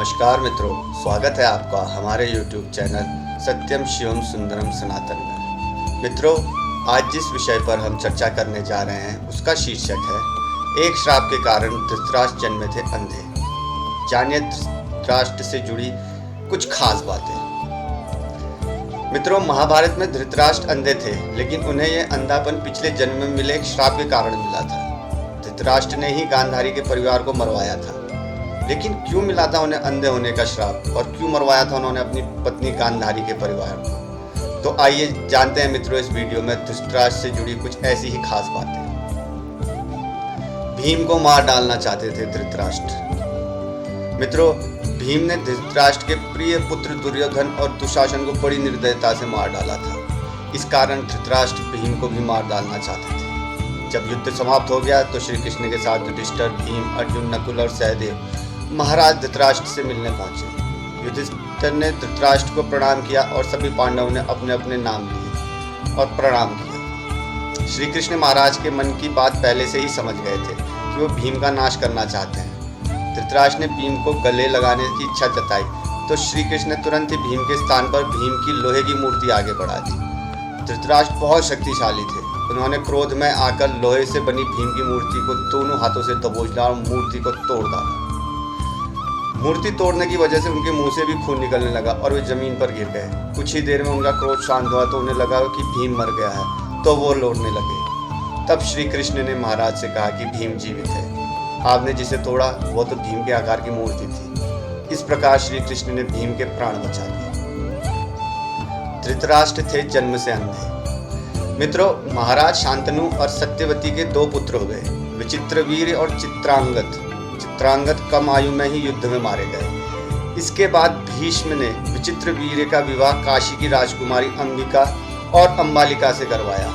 नमस्कार मित्रों, स्वागत है आपका हमारे YouTube चैनल सत्यम शिवम सुंदरम सनातन में। मित्रों, आज जिस विषय पर हम चर्चा करने जा रहे हैं उसका शीर्षक है एक श्राप के कारण धृतराष्ट्र जन्मे थे अंधे। जानिए धृतराष्ट्र से जुड़ी कुछ खास बातें। मित्रों, महाभारत में धृतराष्ट्र अंधे थे, लेकिन उन्हें यह अंधापन पिछले जन्म में मिले एक श्राप के कारण मिला था। धृतराष्ट्र ने ही गांधारी के परिवार को मरवाया था, लेकिन क्यों मिला था उन्हें अंधे होने का श्राप और क्यों मरवाया था उन्होंने अपनी पत्नी गांधारी के परिवार को? तो आइए जानते हैं मित्रों इस वीडियो में धृतराष्ट्र से जुड़ी कुछ ऐसी ही खास बातें। भीम को मार डालना चाहते थे धृतराष्ट्र। मित्रों, भीम ने धृतराष्ट्र के प्रिय पुत्र दुर्योधन और दुशासन को बड़ी निर्दयता से मार डाला था। इस कारण धृतराष्ट्र भीम को भी मार डालना चाहते थे। जब युद्ध समाप्त हो गया तो श्री कृष्ण के साथ युधिष्ठिर, भीम, अर्जुन, नकुल और सहदेव महाराज धृतराष्ट्र से मिलने पहुंचे। युधिष्ठिर ने धृतराष्ट्र को प्रणाम किया और सभी पांडवों ने अपने अपने नाम लिए और प्रणाम किया। श्री कृष्ण महाराज के मन की बात पहले से ही समझ गए थे कि वो भीम का नाश करना चाहते हैं। धृतराष्ट्र ने भीम को गले लगाने की इच्छा जताई तो श्री कृष्ण ने तुरंत ही भीम के स्थान पर भीम की लोहे की मूर्ति आगे बढ़ा दी। धृतराष्ट्र बहुत शक्तिशाली थे। उन्होंने क्रोध में आकर लोहे से बनी भीम की मूर्ति को दोनों हाथों से दबोचना और मूर्ति को तोड़ डाला। मूर्ति तोड़ने की वजह से उनके मुंह से भी खून निकलने लगा और वे जमीन पर गिर गए। कुछ ही देर में उनका क्रोध शांत हुआ तो उन्हें लगा कि भीम मर गया है, तो वो लौटने लगे। तब श्री कृष्ण ने महाराज से कहा कि भीम जीवित है। आपने जिसे तोड़ा वो तो भीम के आकार की मूर्ति थी। इस प्रकार श्री कृष्ण ने भीम के प्राण बचा लिए। धृतराष्ट्र थे जन्म से अंधे। मित्रों, महाराज शांतनु और सत्यवती के दो पुत्र हो गए, विचित्रवीर्य और चित्रांगद। चित्रांगद कम आयु में ही युद्ध में मारे गए। इसके बाद भीष्म ने विचित्रवीर्य का विवाह काशी की राजकुमारी अंबिका और अंबालिका से करवाया।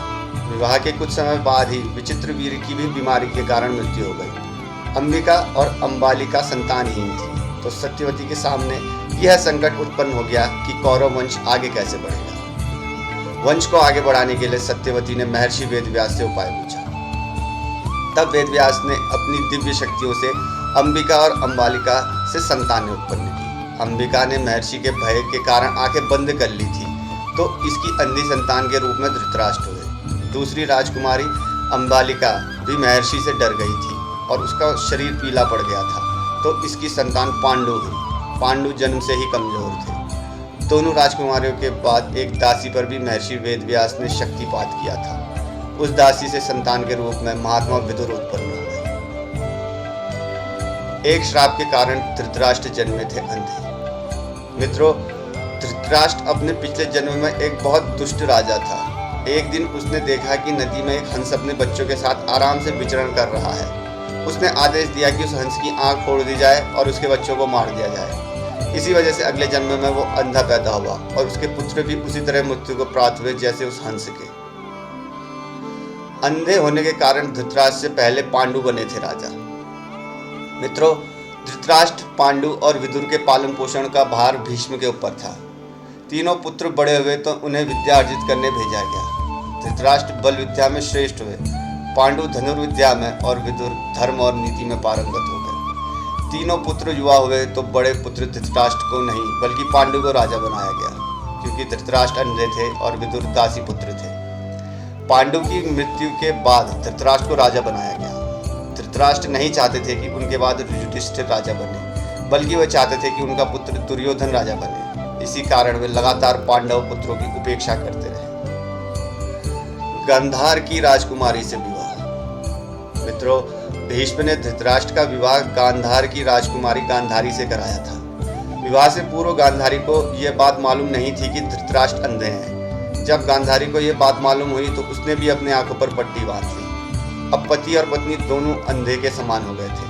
विवाह के कुछ समय बाद ही विचित्रवीर्य की भी बीमारी के कारण मृत्यु हो गई। अंबिका और अंबालिका संतानहीन थी, तो सत्यवती के सामने यह संकट उत्पन्न हो गया कि कौरव वंश आगे कैसे बढ़ेगा। वंश को आगे बढ़ाने के लिए सत्यवती ने महर्षि वेदव्यास से उपाय पूछा। तब वेदव्यास ने अपनी दिव्य शक्तियों से अंबिका और अंबालिका से संतानें उत्पन्न की। अंबिका ने महर्षि के भय के कारण आंखें बंद कर ली थी, तो इसकी अंधी संतान के रूप में धृतराष्ट्र हुए। दूसरी राजकुमारी अंबालिका भी महर्षि से डर गई थी और उसका शरीर पीला पड़ गया था, तो इसकी संतान पांडु हुई। पांडु जन्म से ही कमजोर थे। दोनों राजकुमारियों के बाद एक दासी पर भी महर्षि वेदव्यास ने शक्तिपात किया था। उस दासी से संतान के रूप में महात्मा विदुर उत्पन्न हुए। एक श्राप के कारण धृतराष्ट्र जन्मे थे अंधे। मित्रों, धृतराष्ट्र अपने पिछले जन्म में एक बहुत दुष्ट राजा था। एक दिन उसने देखा कि नदी में एक हंस अपने बच्चों के साथ आराम से विचरण कर रहा है। उसने आदेश दिया कि उस हंस की आंख फोड़ दी जाए और उसके बच्चों को मार दिया जाए। इसी वजह से अगले जन्म में वो अंधा पैदा हुआ और उसके पुत्र भी उसी तरह मृत्यु को प्राप्त हुए जैसे उस हंस के। अंधे होने के कारण धृतराष्ट्र से पहले पांडु बने थे राजा। मित्रों, धृतराष्ट्र, पांडु और विदुर के पालन पोषण का भार भीष्म के ऊपर था। तीनों पुत्र बड़े हुए तो उन्हें विद्या अर्जित करने भेजा गया। धृतराष्ट्र बल विद्या में श्रेष्ठ हुए, पांडु धनुर्विद्या में और विदुर धर्म और नीति में पारंगत हो गए। तीनों पुत्र युवा हुए तो बड़े पुत्र धृतराष्ट्र को नहीं बल्कि पांडु को राजा बनाया गया, क्योंकि धृतराष्ट्र अंधे थे और विदुर दासी पुत्र थे। पांडु की मृत्यु के बाद धृतराष्ट्र को राजा बनाया गया। धृतराष्ट्र नहीं चाहते थे कि उनके बाद युधिष्ठिर राजा बने, बल्कि वे चाहते थे कि उनका पुत्र दुर्योधन राजा बने। इसी कारण वे लगातार पांडव पुत्रों की उपेक्षा करते रहे। गांधार की राजकुमारी से विवाह। मित्रों, भीष्म ने धृतराष्ट्र का विवाह गांधार की राजकुमारी गांधारी से कराया था। विवाह से पूर्व गांधारी को यह बात मालूम नहीं थी कि धृतराष्ट्र अंधे हैं। जब गांधारी को यह बात मालूम हुई तो उसने भी अपने आंखों पर पट्टी बांध ली। अब पति और पत्नी दोनों अंधे के समान हो गए थे।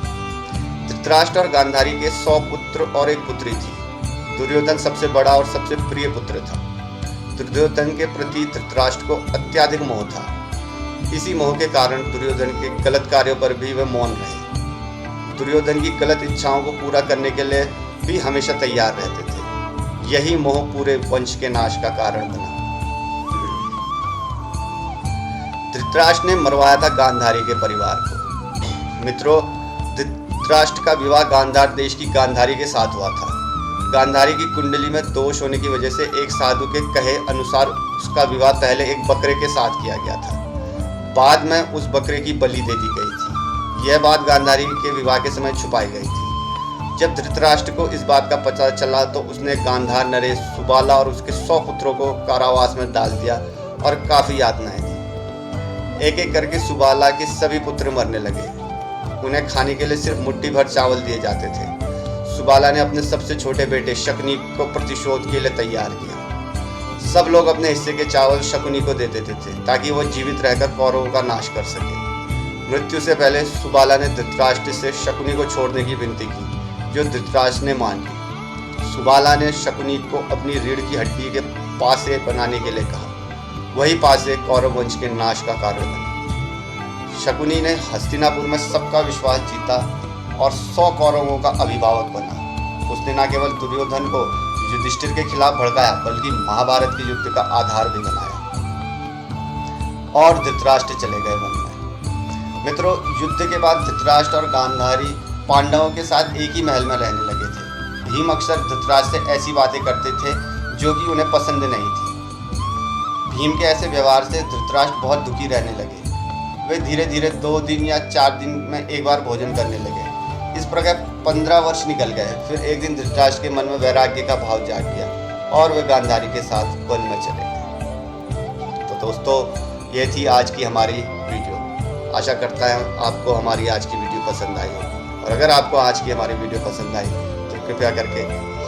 धृतराष्ट्र और गांधारी के 100 पुत्र और एक पुत्री थी। दुर्योधन सबसे बड़ा और सबसे प्रिय पुत्र था। दुर्योधन के प्रति धृतराष्ट्र को अत्यधिक मोह था। इसी मोह के कारण दुर्योधन के गलत कार्यों पर भी वे मौन रहे। दुर्योधन की गलत इच्छाओं को पूरा करने के लिए भी हमेशा तैयार रहते थे। यही मोह पूरे वंश के नाश का कारण बना। धृतराष्ट्र ने मरवाया था गांधारी के परिवार को। मित्रों, धृतराष्ट्र का विवाह गांधार देश की गांधारी के साथ हुआ था। गांधारी की कुंडली में दोष होने की वजह से एक साधु के कहे अनुसार उसका विवाह पहले एक बकरे के साथ किया गया था। बाद में उस बकरे की बलि दे दी गई थी। यह बात गांधारी के विवाह के समय छुपाई गई थी। जब धृतराष्ट्र को इस बात का पता चला तो उसने गांधार, नरेश, सुबाला और उसके 100 पुत्रों को कारावास में डाल दिया और काफ़ी यातनाएं दी। एक एक करके सुबाला के सभी पुत्र मरने लगे। उन्हें खाने के लिए सिर्फ मुट्ठी भर चावल दिए जाते थे। सुबाला ने अपने सबसे छोटे बेटे शकुनी को प्रतिशोध के लिए तैयार किया। सब लोग अपने हिस्से के चावल शकुनी को दे देते थे ताकि वह जीवित रहकर कौरवों का नाश कर सके। मृत्यु से पहले सुबाला ने धृतराष्ट्र से शकुनी को छोड़ने की विनती की, जो धृतराष्ट्र ने मान ली। सुबाला ने शकुनी को अपनी रीढ़ की हड्डी के पासे बनाने के लिए कहा। वही पासे कौरव वंश के नाश का कारण बने। शकुनी ने हस्तिनापुर में सबका विश्वास जीता और 100 कौरवों का अभिभावक बना। उसने न केवल दुर्योधन को युधिष्ठिर के खिलाफ भड़काया बल्कि महाभारत के युद्ध का आधार भी बनाया। और धृतराष्ट्र चले गए वन में। मित्रों, युद्ध के बाद धृतराष्ट्र और गांधारी पांडवों के साथ एक ही महल में रहने लगे थे। भीम अक्सर धृतराष्ट्र से ऐसी बातें करते थे जो कि उन्हें पसंद नहीं थी। भीम के ऐसे व्यवहार से धृतराष्ट्र बहुत दुखी रहने लगे। वे धीरे धीरे 2 दिन या 4 दिन में एक बार भोजन करने लगे। इस प्रकार 15 वर्ष निकल गए। फिर एक दिन धृतराष्ट्र के मन में वैराग्य का भाव जाग गया और वे गांधारी के साथ वन में चले गए। तो दोस्तों, ये थी आज की हमारी वीडियो। आशा करता है आपको हमारी आज की वीडियो पसंद आई होगी। और अगर आपको आज की हमारी वीडियो पसंद आई तो कृपया करके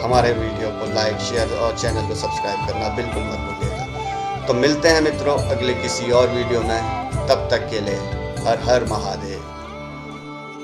हमारे वीडियो को लाइक, शेयर और चैनल को सब्सक्राइब करना बिल्कुल मत भूलिएगा। तो मिलते हैं मित्रों अगले किसी और वीडियो में। तब तक के लिए हर हर महादेव।